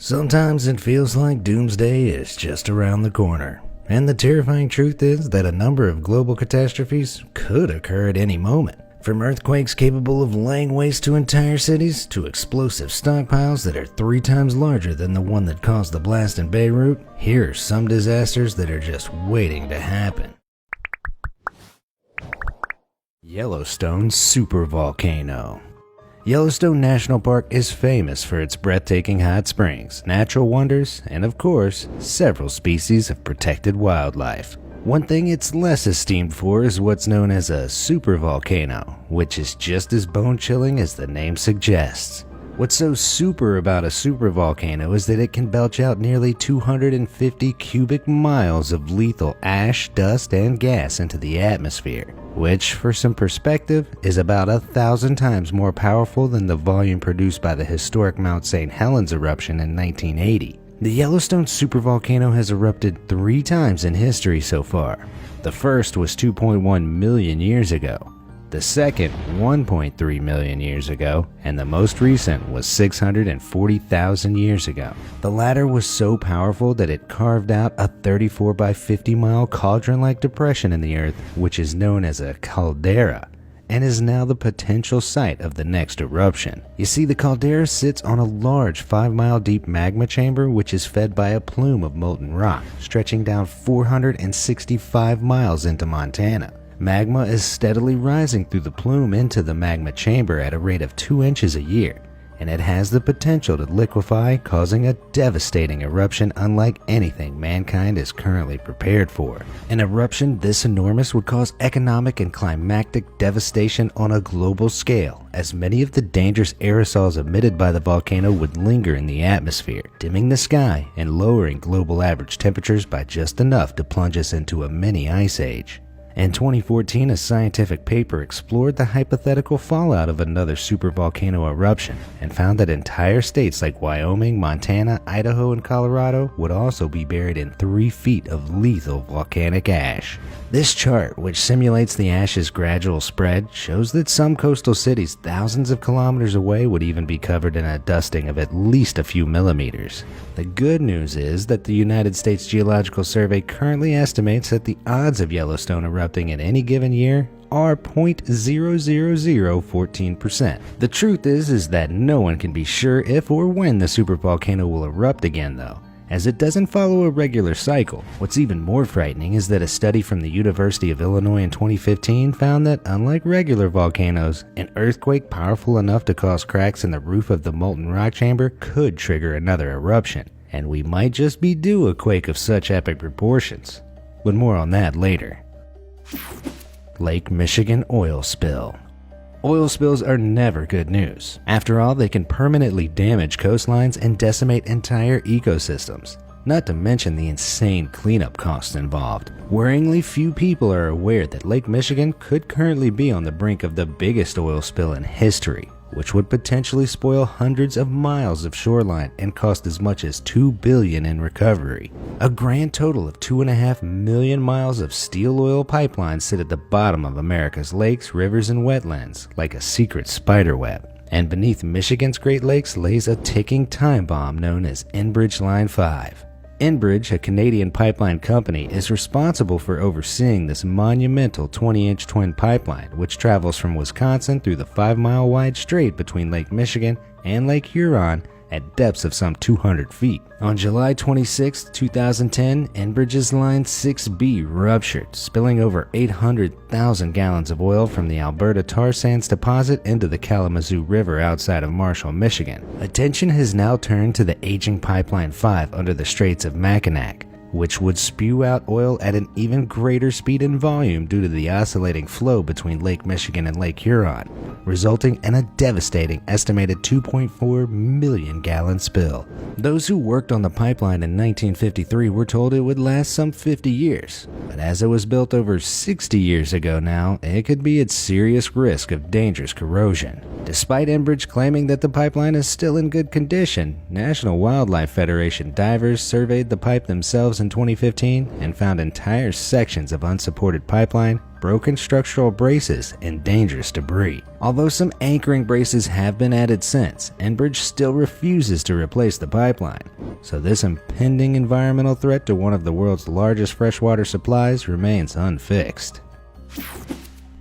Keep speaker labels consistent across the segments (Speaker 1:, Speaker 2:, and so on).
Speaker 1: Sometimes it feels like doomsday is just around the corner, and the terrifying truth is that a number of global catastrophes could occur at any moment. From earthquakes capable of laying waste to entire cities, to explosive stockpiles that are 3 times larger than the one that caused the blast in Beirut, here are some disasters that are just waiting to happen. Yellowstone supervolcano. Yellowstone National Park is famous for its breathtaking hot springs, natural wonders, and of course, several species of protected wildlife. One thing it's less esteemed for is what's known as a supervolcano, which is just as bone-chilling as the name suggests. What's so super about a supervolcano is that it can belch out nearly 250 cubic miles of lethal ash, dust, and gas into the atmosphere, which, for some perspective, is about 1,000 times more powerful than the volume produced by the historic Mount St. Helens eruption in 1980. The Yellowstone supervolcano has erupted 3 times in history so far. The first was 2.1 million years ago, the second 1.3 million years ago, and the most recent was 640,000 years ago. The latter was so powerful that it carved out a 34 by 50 mile cauldron-like depression in the earth, which is known as a caldera, and is now the potential site of the next eruption. You see, the caldera sits on a large 5-mile deep magma chamber which is fed by a plume of molten rock, stretching down 465 miles into Montana. Magma is steadily rising through the plume into the magma chamber at a rate of 2 inches a year, and it has the potential to liquefy, causing a devastating eruption unlike anything mankind is currently prepared for. An eruption this enormous would cause economic and climatic devastation on a global scale, as many of the dangerous aerosols emitted by the volcano would linger in the atmosphere, dimming the sky and lowering global average temperatures by just enough to plunge us into a mini ice age. In 2014, a scientific paper explored the hypothetical fallout of another supervolcano eruption and found that entire states like Wyoming, Montana, Idaho, and Colorado would also be buried in 3 feet of lethal volcanic ash. This chart, which simulates the ash's gradual spread, shows that some coastal cities thousands of kilometers away would even be covered in a dusting of at least a few millimeters. The good news is that the United States Geological Survey currently estimates that the odds of Yellowstone erupting in any given year are 0.00014%. The truth is that no one can be sure if or when the supervolcano will erupt again though, as it doesn't follow a regular cycle. What's even more frightening is that a study from the University of Illinois in 2015 found that unlike regular volcanoes, an earthquake powerful enough to cause cracks in the roof of the molten rock chamber could trigger another eruption, and we might just be due a quake of such epic proportions. But more on that later. Lake Michigan oil spill. Oil spills are never good news. After all, they can permanently damage coastlines and decimate entire ecosystems, not to mention the insane cleanup costs involved. Worryingly few people are aware that Lake Michigan could currently be on the brink of the biggest oil spill in history, which would potentially spoil hundreds of miles of shoreline and cost as much as $2 billion in recovery. A grand total of 2.5 million miles of steel oil pipelines sit at the bottom of America's lakes, rivers, and wetlands like a secret spiderweb. And beneath Michigan's Great Lakes lays a ticking time bomb known as Enbridge Line 5. Enbridge, a Canadian pipeline company, is responsible for overseeing this monumental 20-inch twin pipeline, which travels from Wisconsin through the 5-mile wide strait between Lake Michigan and Lake Huron at depths of some 200 feet. On July 26, 2010, Enbridge's Line 6B ruptured, spilling over 800,000 gallons of oil from the Alberta tar sands deposit into the Kalamazoo River outside of Marshall, Michigan. Attention has now turned to the aging Pipeline 5 under the Straits of Mackinac, which would spew out oil at an even greater speed and volume due to the oscillating flow between Lake Michigan and Lake Huron, resulting in a devastating estimated 2.4 million gallon spill. Those who worked on the pipeline in 1953 were told it would last some 50 years, but as it was built over 60 years ago now, it could be at serious risk of dangerous corrosion. Despite Enbridge claiming that the pipeline is still in good condition, National Wildlife Federation divers surveyed the pipe themselves wells in 2015 and found entire sections of unsupported pipeline, broken structural braces, and dangerous debris. Although some anchoring braces have been added since, Enbridge still refuses to replace the pipeline. So this impending environmental threat to one of the world's largest freshwater supplies remains unfixed.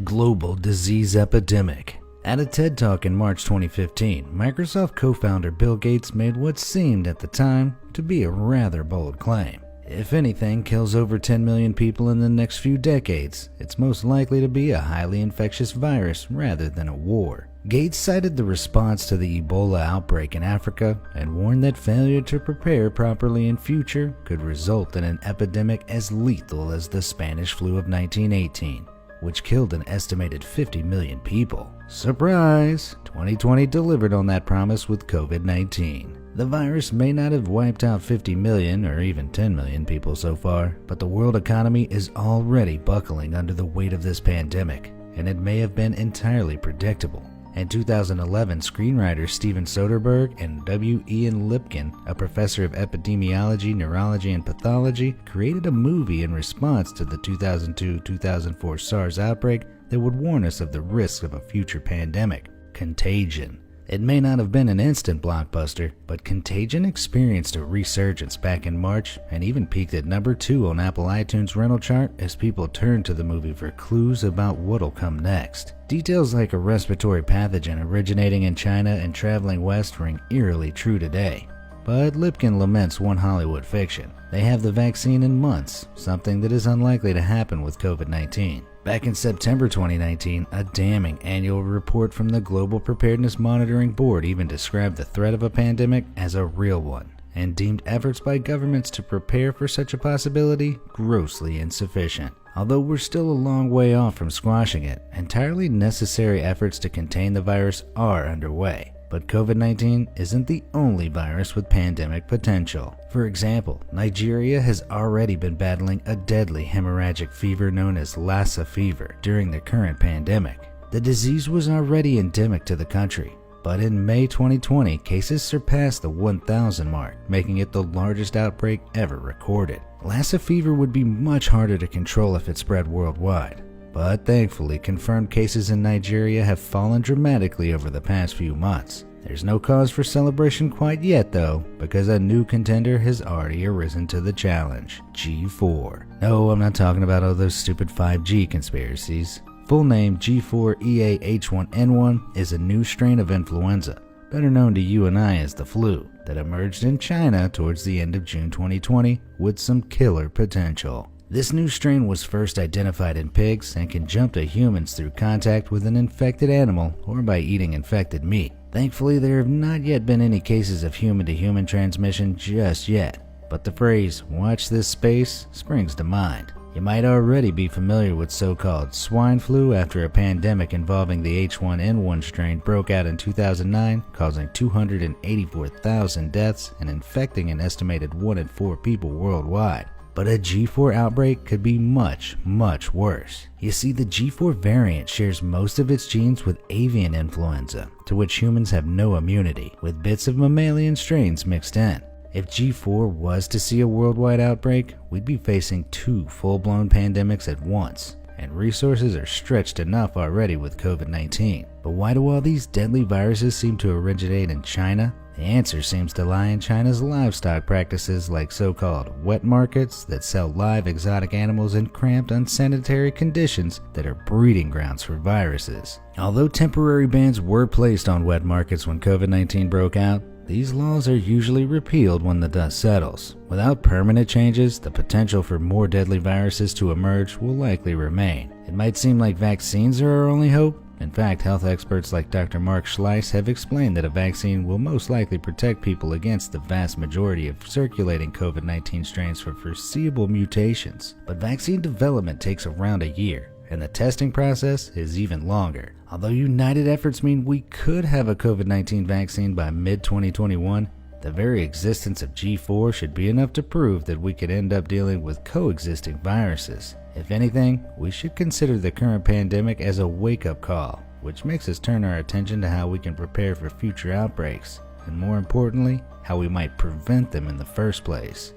Speaker 1: Global disease epidemic. At a TED Talk in March 2015, Microsoft co-founder Bill Gates made what seemed at the time to be a rather bold claim. If anything kills over 10 million people in the next few decades, it's most likely to be a highly infectious virus rather than a war. Gates cited the response to the Ebola outbreak in Africa and warned that failure to prepare properly in future could result in an epidemic as lethal as the Spanish flu of 1918. Which killed an estimated 50 million people. Surprise! 2020 delivered on that promise with COVID-19. The virus may not have wiped out 50 million or even 10 million people so far, but the world economy is already buckling under the weight of this pandemic, and it may have been entirely predictable. In 2011, screenwriter Steven Soderbergh and W. Ian Lipkin, a professor of epidemiology, neurology, and pathology, created a movie in response to the 2002-2004 SARS outbreak that would warn us of the risks of a future pandemic, Contagion. It may not have been an instant blockbuster, but Contagion experienced a resurgence back in March and even peaked at number 2 on Apple iTunes rental chart as people turned to the movie for clues about what'll come next. Details like a respiratory pathogen originating in China and traveling west ring eerily true today. But Lipkin laments one Hollywood fiction. They have the vaccine in months, something that is unlikely to happen with COVID-19. Back in September 2019, a damning annual report from the Global Preparedness Monitoring Board even described the threat of a pandemic as a real one, and deemed efforts by governments to prepare for such a possibility grossly insufficient. Although we're still a long way off from squashing it, entirely necessary efforts to contain the virus are underway. But COVID-19 isn't the only virus with pandemic potential. For example, Nigeria has already been battling a deadly hemorrhagic fever known as Lassa fever during the current pandemic. The disease was already endemic to the country, but in May 2020, cases surpassed the 1,000 mark, making it the largest outbreak ever recorded. Lassa fever would be much harder to control if it spread worldwide. But thankfully, confirmed cases in Nigeria have fallen dramatically over the past few months. There's no cause for celebration quite yet though, because a new contender has already arisen to the challenge, G4. No, I'm not talking about all those stupid 5G conspiracies. Full name G4EA-H1N1 is a new strain of influenza, better known to you and I as the flu, that emerged in China towards the end of June 2020 with some killer potential. This new strain was first identified in pigs and can jump to humans through contact with an infected animal or by eating infected meat. Thankfully, there have not yet been any cases of human-to-human transmission just yet, but the phrase, "watch this space," springs to mind. You might already be familiar with so-called swine flu after a pandemic involving the H1N1 strain broke out in 2009, causing 284,000 deaths and infecting an estimated 1 in 4 people worldwide. But a G4 outbreak could be much, much worse. You see, the G4 variant shares most of its genes with avian influenza, to which humans have no immunity, with bits of mammalian strains mixed in. If G4 was to see a worldwide outbreak, we'd be facing 2 full-blown pandemics at once, and resources are stretched enough already with COVID-19. But why do all these deadly viruses seem to originate in China? The answer seems to lie in China's livestock practices like so-called wet markets that sell live exotic animals in cramped, unsanitary conditions that are breeding grounds for viruses. Although temporary bans were placed on wet markets when COVID-19 broke out, these laws are usually repealed when the dust settles. Without permanent changes, the potential for more deadly viruses to emerge will likely remain. It might seem like vaccines are our only hope. In fact, health experts like Dr. Mark Schleiss have explained that a vaccine will most likely protect people against the vast majority of circulating COVID-19 strains for foreseeable mutations. But vaccine development takes around a year, and the testing process is even longer. Although united efforts mean we could have a COVID-19 vaccine by mid-2021, the very existence of G4 should be enough to prove that we could end up dealing with coexisting viruses. If anything, we should consider the current pandemic as a wake-up call, which makes us turn our attention to how we can prepare for future outbreaks, and more importantly, how we might prevent them in the first place.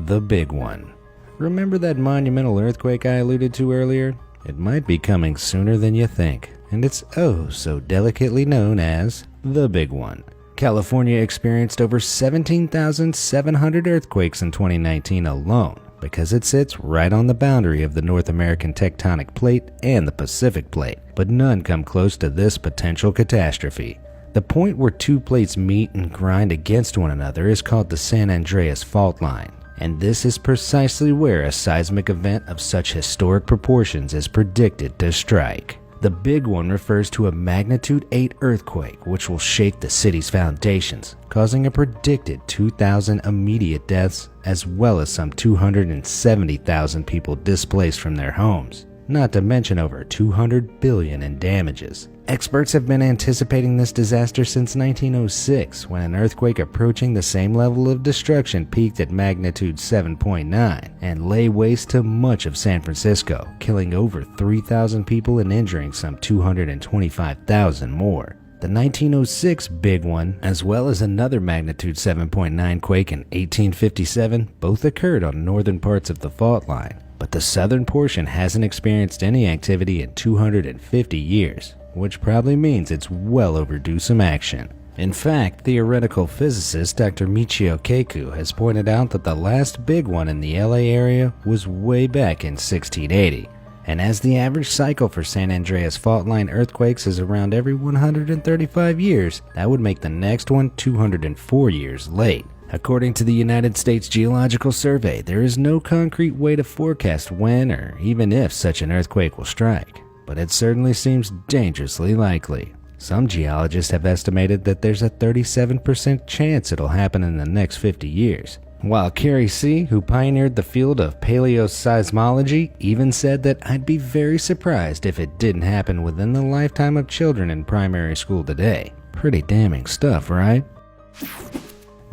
Speaker 1: the big one. Remember that monumental earthquake I alluded to earlier? It might be coming sooner than you think, and it's oh so delicately known as the big one. California experienced over 17,700 earthquakes in 2019 alone because it sits right on the boundary of the North American tectonic plate and the Pacific plate, but none come close to this potential catastrophe. The point where two plates meet and grind against one another is called the San Andreas Fault Line, and this is precisely where a seismic event of such historic proportions is predicted to strike. The big one refers to a magnitude 8 earthquake which will shake the city's foundations, causing a predicted 2,000 immediate deaths as well as some 270,000 people displaced from their homes, not to mention over $200 billion in damages. Experts have been anticipating this disaster since 1906, when an earthquake approaching the same level of destruction peaked at magnitude 7.9 and lay waste to much of San Francisco, killing over 3,000 people and injuring some 225,000 more. The 1906 big one, as well as another magnitude 7.9 quake in 1857, both occurred on northern parts of the fault line, but the southern portion hasn't experienced any activity in 250 years. Which probably means it's well overdue some action. In fact, theoretical physicist Dr. Michio Kaku has pointed out that the last big one in the LA area was way back in 1680, and as the average cycle for San Andreas fault line earthquakes is around every 135 years, that would make the next one 204 years late. According to the United States Geological Survey, there is no concrete way to forecast when or even if such an earthquake will strike, but it certainly seems dangerously likely. Some geologists have estimated that there's a 37% chance it'll happen in the next 50 years, while Carrie C., who pioneered the field of paleoseismology, even said that I'd be very surprised if it didn't happen within the lifetime of children in primary school today. Pretty damning stuff, right?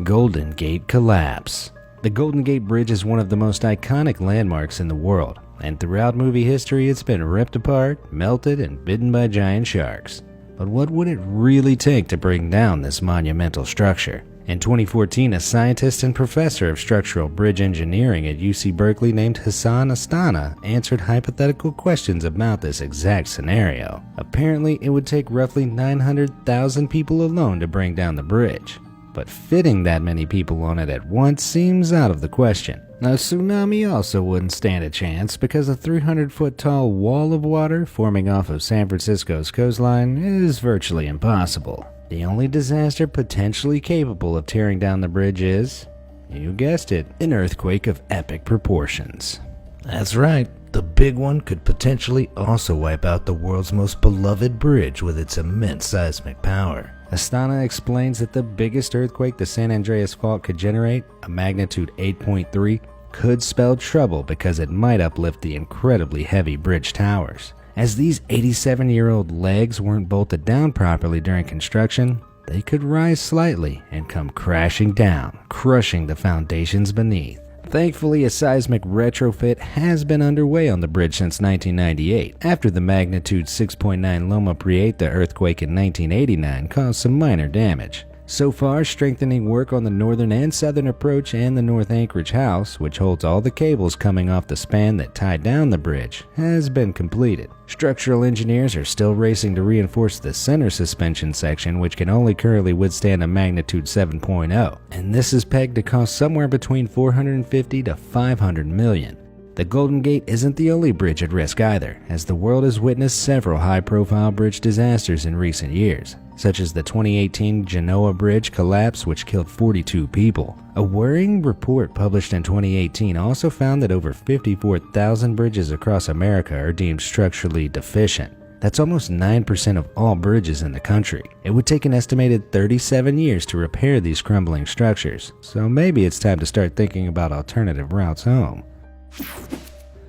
Speaker 1: Golden Gate Collapse. The Golden Gate Bridge is one of the most iconic landmarks in the world, and throughout movie history it's been ripped apart, melted, and bitten by giant sharks. But what would it really take to bring down this monumental structure? In 2014, a scientist and professor of structural bridge engineering at UC Berkeley named Hassan Astana answered hypothetical questions about this exact scenario. Apparently, it would take roughly 900,000 people alone to bring down the bridge, but fitting that many people on it at once seems out of the question. A tsunami also wouldn't stand a chance because a 300-foot tall wall of water forming off of San Francisco's coastline is virtually impossible. The only disaster potentially capable of tearing down the bridge is, you guessed it, an earthquake of epic proportions. That's right, the big one could potentially also wipe out the world's most beloved bridge with its immense seismic power. Astana explains that the biggest earthquake the San Andreas Fault could generate, a magnitude 8.3, could spell trouble because it might uplift the incredibly heavy bridge towers. As these 87-year-old legs weren't bolted down properly during construction, they could rise slightly and come crashing down, crushing the foundations beneath. Thankfully, a seismic retrofit has been underway on the bridge since 1998, after the magnitude 6.9 Loma Prieta earthquake in 1989 caused some minor damage. So far, strengthening work on the northern and southern approach and the North Anchorage House, which holds all the cables coming off the span that tie down the bridge, has been completed. Structural engineers are still racing to reinforce the center suspension section, which can only currently withstand a magnitude 7.0, and this is pegged to cost somewhere between $450 to $500 million. The Golden Gate isn't the only bridge at risk either, as the world has witnessed several high-profile bridge disasters in recent years, such as the 2018 Genoa Bridge collapse, which killed 42 people. A worrying report published in 2018 also found that over 54,000 bridges across America are deemed structurally deficient. That's almost 9% of all bridges in the country. It would take an estimated 37 years to repair these crumbling structures, so maybe it's time to start thinking about alternative routes home.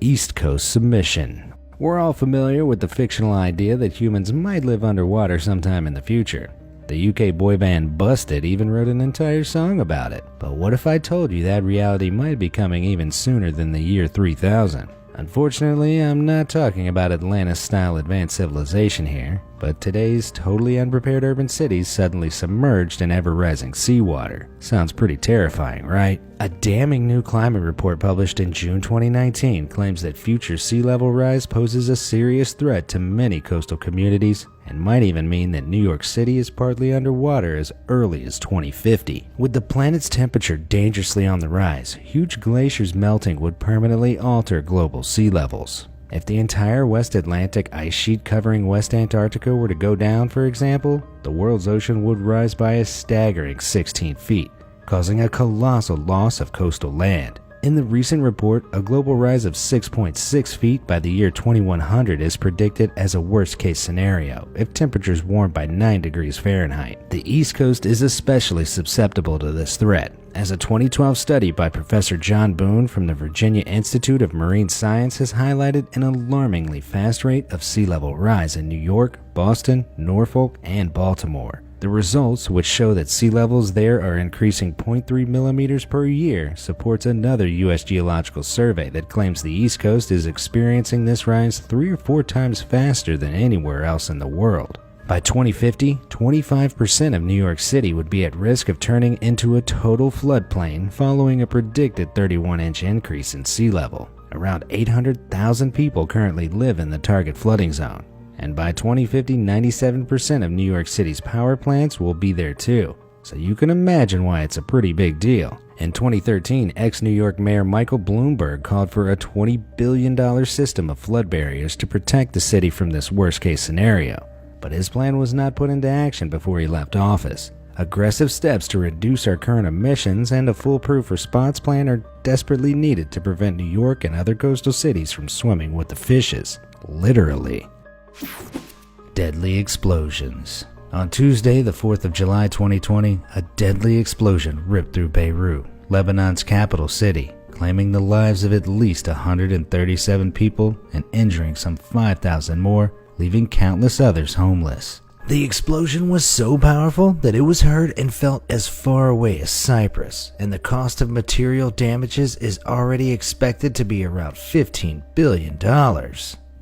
Speaker 1: East Coast Submission. We're all familiar with the fictional idea that humans might live underwater sometime in the future. The UK boy band Busted even wrote an entire song about it. But what if I told you that reality might be coming even sooner than the year 3000? Unfortunately, I'm not talking about Atlantis-style advanced civilization here, but today's totally unprepared urban cities suddenly submerged in ever-rising seawater. Sounds pretty terrifying, right? A damning new climate report published in June 2019 claims that future sea level rise poses a serious threat to many coastal communities and might even mean that New York City is partly underwater as early as 2050. With the planet's temperature dangerously on the rise, huge glaciers melting would permanently alter global sea levels. If the entire West Atlantic ice sheet covering West Antarctica were to go down, for example, the world's ocean would rise by a staggering 16 feet, causing a colossal loss of coastal land. In the recent report, a global rise of 6.6 feet by the year 2100 is predicted as a worst-case scenario if temperatures warm by 9 degrees Fahrenheit. The East Coast is especially susceptible to this threat, as a 2012 study by Professor John Boone from the Virginia Institute of Marine Science has highlighted an alarmingly fast rate of sea level rise in New York, Boston, Norfolk, and Baltimore. The results, which show that sea levels there are increasing 0.3 millimeters per year, supports another U.S. Geological Survey that claims the East Coast is experiencing this rise 3 or 4 times faster than anywhere else in the world. By 2050, 25% of New York City would be at risk of turning into a total floodplain following a predicted 31-inch increase in sea level. Around 800,000 people currently live in the target flooding zone. And by 2050, 97% of New York City's power plants will be there too. So you can imagine why it's a pretty big deal. In 2013, ex-New York Mayor Michael Bloomberg called for a $20 billion system of flood barriers to protect the city from this worst-case scenario. But his plan was not put into action before he left office. Aggressive steps to reduce our current emissions and a foolproof response plan are desperately needed to prevent New York and other coastal cities from swimming with the fishes. Literally. Deadly explosions. On Tuesday, the 4th of July 2020, a deadly explosion ripped through Beirut, Lebanon's capital city, claiming the lives of at least 137 people and injuring some 5,000 more, leaving countless others homeless. The explosion was so powerful that it was heard and felt as far away as Cyprus, and the cost of material damages is already expected to be around $15 billion.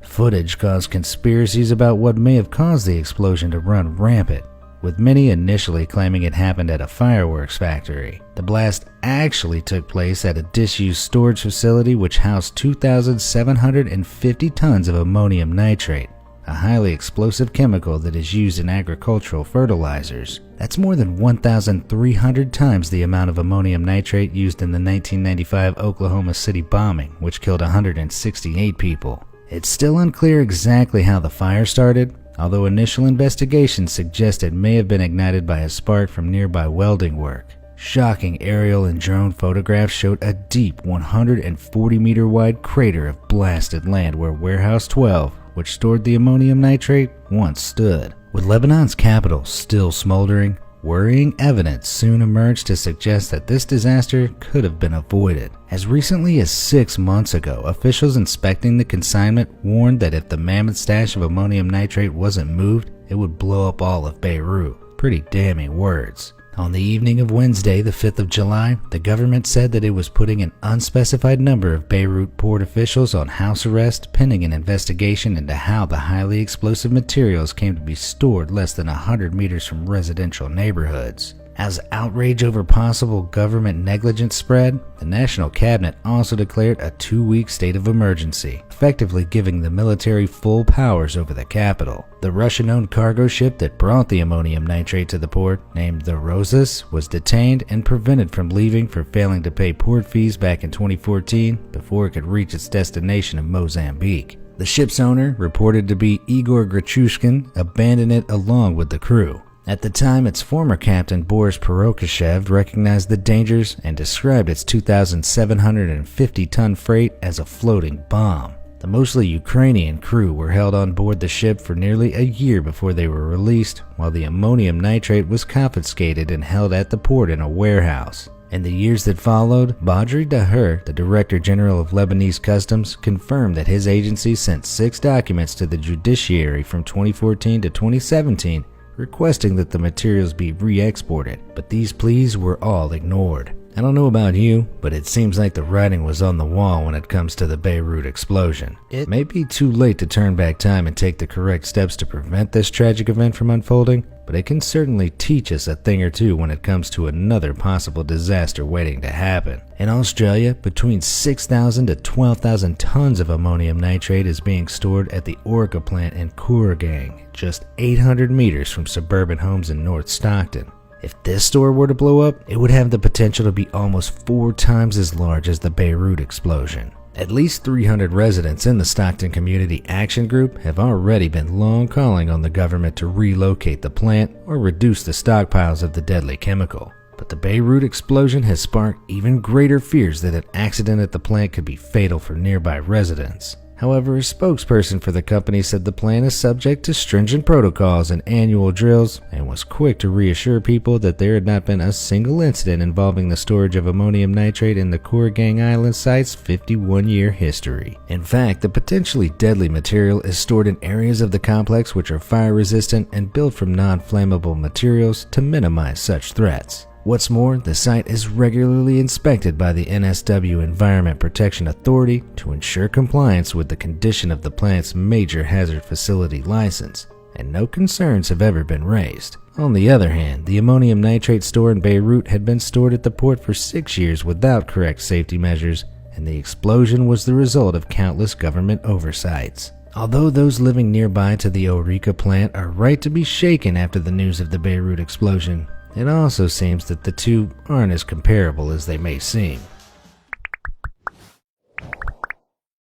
Speaker 1: Footage caused conspiracies about what may have caused the explosion to run rampant, with many initially claiming it happened at a fireworks factory. The blast actually took place at a disused storage facility which housed 2,750 tons of ammonium nitrate, a highly explosive chemical that is used in agricultural fertilizers. That's more than 1,300 times the amount of ammonium nitrate used in the 1995 Oklahoma City bombing, which killed 168 people. It's still unclear exactly how the fire started, although initial investigations suggest it may have been ignited by a spark from nearby welding work. Shocking aerial and drone photographs showed a deep 140-meter wide crater of blasted land where Warehouse 12, which stored the ammonium nitrate, once stood. With Lebanon's capital still smoldering, worrying evidence soon emerged to suggest that this disaster could have been avoided. As recently as 6 months ago, officials inspecting the consignment warned that if the mammoth stash of ammonium nitrate wasn't moved, it would blow up all of Beirut. Pretty damning words. On the evening of Wednesday, the 5th of July, the government said that it was putting an unspecified number of Beirut port officials on house arrest pending an investigation into how the highly explosive materials came to be stored less than 100 meters from residential neighborhoods. As outrage over possible government negligence spread, the National Cabinet also declared a 2-week state of emergency, effectively giving the military full powers over the capital. The Russian-owned cargo ship that brought the ammonium nitrate to the port, named the Rosas, was detained and prevented from leaving for failing to pay port fees back in 2014 before it could reach its destination of Mozambique. The ship's owner, reported to be Igor Grachushkin, abandoned it along with the crew. At the time, its former captain Boris Perokashev recognized the dangers and described its 2,750-ton freight as a floating bomb. The mostly Ukrainian crew were held on board the ship for nearly a year before they were released, while the ammonium nitrate was confiscated and held at the port in a warehouse. In the years that followed, Badri Daher, the Director General of Lebanese Customs, confirmed that his agency sent 6 documents to the judiciary from 2014 to 2017 requesting that the materials be re-exported, but these pleas were all ignored. I don't know about you, but it seems like the writing was on the wall when it comes to the Beirut explosion. It may be too late to turn back time and take the correct steps to prevent this tragic event from unfolding, but it can certainly teach us a thing or two when it comes to another possible disaster waiting to happen. In Australia, between 6,000 to 12,000 tons of ammonium nitrate is being stored at the Orica plant in Kooragang, just 800 meters from suburban homes in North Stockton. If this store were to blow up, it would have the potential to be almost 4 times as large as the Beirut explosion. At least 300 residents in the Stockton Community Action Group have already been long calling on the government to relocate the plant or reduce the stockpiles of the deadly chemical. But the Beirut explosion has sparked even greater fears that an accident at the plant could be fatal for nearby residents. However, a spokesperson for the company said the plant is subject to stringent protocols and annual drills, and was quick to reassure people that there had not been a single incident involving the storage of ammonium nitrate in the Kooragang Island site's 51-year history. In fact, the potentially deadly material is stored in areas of the complex which are fire-resistant and built from non-flammable materials to minimize such threats. What's more, the site is regularly inspected by the NSW Environment Protection Authority to ensure compliance with the condition of the plant's major hazard facility license, and no concerns have ever been raised. On the other hand, the ammonium nitrate store in Beirut had been stored at the port for 6 years without correct safety measures, and the explosion was the result of countless government oversights. Although those living nearby to the Orica plant are right to be shaken after the news of the Beirut explosion, it also seems that the two aren't as comparable as they may seem.